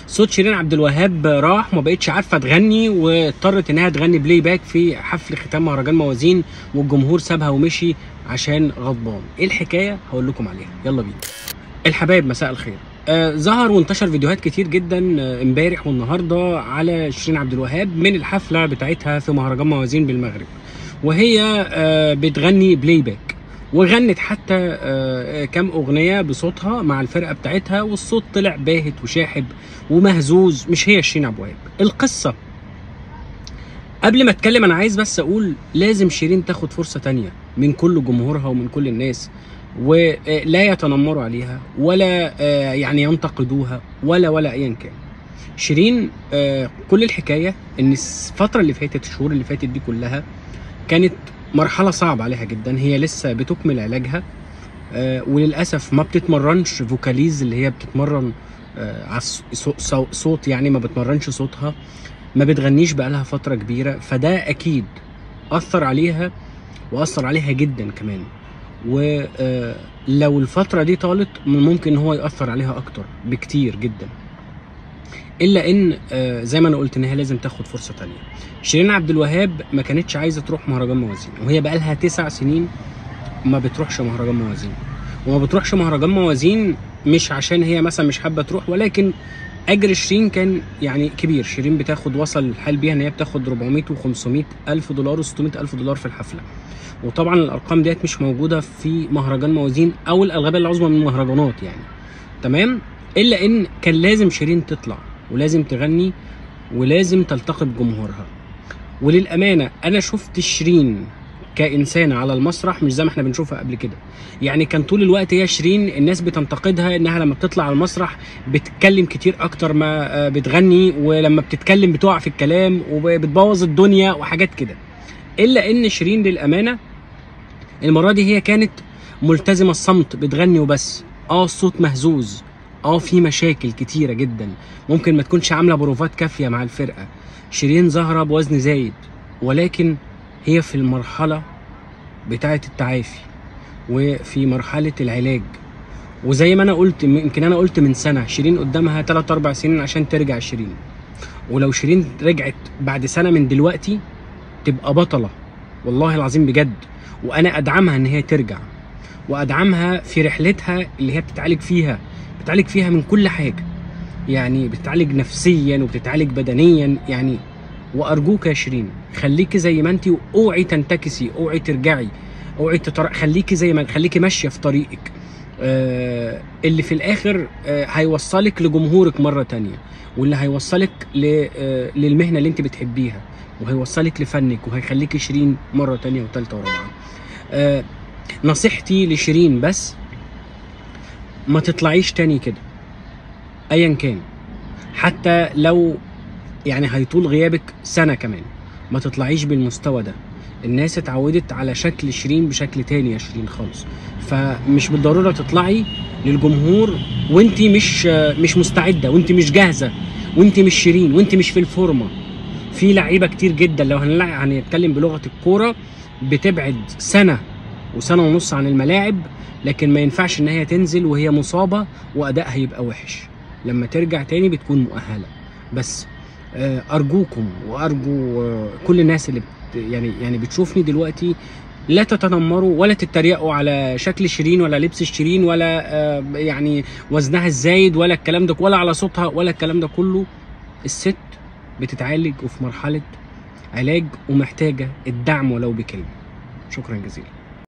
صوت شيرين عبد الوهاب راح، ما بقتش عارفه تغني واضطرت انها تغني بلاي باك في حفل ختام مهرجان موازين، والجمهور سابها ومشي عشان غضبان. ايه الحكايه؟ هقول لكم عليها، يلا بينا. الحبايب مساء الخير. ظهر وانتشر فيديوهات كتير جدا امبارح والنهارده على شيرين عبد الوهاب من الحفله بتاعتها في مهرجان موازين بالمغرب، وهي بتغني بلاي باك، وغنت حتى كام اغنيه بصوتها مع الفرقه بتاعتها، والصوت طلع باهت وشاحب ومهزوز. مش هي شيرين عبد الوهاب. القصه، قبل ما اتكلم انا عايز بس اقول لازم شيرين تاخد فرصه تانية من كل جمهورها ومن كل الناس، ولا يتنمروا عليها ولا يعني ينتقدوها ولا ايا كان. شيرين كل الحكايه ان الفتره اللي فاتت، الشهور اللي فاتت دي كلها كانت مرحله صعبه عليها جدا. هي لسه بتكمل علاجها، وللاسف ما بتتمرنش فوكاليز، اللي هي بتتمرن على صوت، يعني ما بتمرنش صوتها، ما بتغنيش بقالها فتره كبيره، فده اكيد اثر عليها واثر عليها جدا كمان. ولو الفتره دي طالت ممكن هو ياثر عليها اكتر بكتير جدا. الا ان زي ما انا قلت ان هي لازم تاخد فرصه تانية. شيرين عبد الوهاب ما كانتش عايزه تروح مهرجان موازين، وهي بقالها 9 سنين ما بتروحش مهرجان موازين. وما بتروحش مهرجان موازين مش عشان هي مثلا مش حابه تروح، ولكن اجر شيرين كان يعني كبير. شيرين بتاخد، وصل الحال بيها ان هي بتاخد 400 و500 الف دولار و600 الف دولار في الحفله، وطبعا الارقام ديت مش موجوده في مهرجان موازين او الاغلبيه العظمى من المهرجانات يعني، تمام. الا ان كان لازم شيرين تطلع ولازم تغني ولازم تلتقي بجمهورها. وللامانه انا شفت شيرين كإنسانة على المسرح مش زي ما احنا بنشوفها قبل كده. يعني كان طول الوقت هي شيرين الناس بتنتقدها انها لما بتطلع على المسرح بتتكلم كتير اكتر ما بتغني، ولما بتتكلم بتقع في الكلام وبتبوظ الدنيا وحاجات كده. الا ان شيرين للامانة المرة دي هي كانت ملتزمة الصمت، بتغني وبس. الصوت مهزوز، في مشاكل كتيرة جدا، ممكن ما تكونش عاملة بروفات كافية مع الفرقة. شيرين ظاهرة بوزن زايد، ولكن هي في المرحلة بتاعة التعافي وفي مرحلة العلاج. وزي ما انا قلت، يمكن انا قلت من سنة، شيرين قدامها 3-4 سنين عشان ترجع شيرين. ولو شيرين رجعت بعد سنة من دلوقتي تبقى بطلة والله العظيم بجد. وانا ادعمها ان هي ترجع، وادعمها في رحلتها اللي هي بتتعالج فيها من كل حاجة، يعني بتتعالج نفسيا وبتتعالج بدنيا يعني. وارجوك يا شيرين خليكي زي ما انتي، واوعي تنتكسي، اوعي ترجعي، اوعي خليكي زي ما خليكي ماشيه في طريقك اللي في الاخر هيوصلك لجمهورك مره تانية، واللي هيوصلك للمهنه اللي انت بتحبيها، وهيوصلك لفنك، وهيخليكي شيرين مره تانية وثالثه ورابعه. نصيحتي لشيرين بس ما تطلعيش تاني كده ايا كان، حتى لو يعني هيطول غيابك سنة كمان، ما تطلعيش بالمستوى ده. الناس اتعودت على شكل شيرين بشكل تاني يا شيرين خالص، فمش بالضرورة تطلعي للجمهور وانت مش مستعدة، وانت مش جاهزة، وانت مش شيرين، وانت مش في الفورمة. في لعيبة كتير جدا لو هنتكلم بلغة الكورة بتبعد سنة وسنة ونص عن الملاعب، لكن ما ينفعش ان هي تنزل وهي مصابة وادائها يبقى وحش. لما ترجع تاني بتكون مؤهلة. بس ارجوكم وارجو كل الناس اللي يعني بتشوفني دلوقتي، لا تتنمروا ولا تتريقوا على شكل شيرين ولا لبس شيرين ولا يعني وزنها الزايد ولا الكلام ده، ولا على صوتها ولا الكلام ده كله. الست بتتعالج وفي مرحلة علاج ومحتاجة الدعم ولو بكلمة. شكرا جزيلا.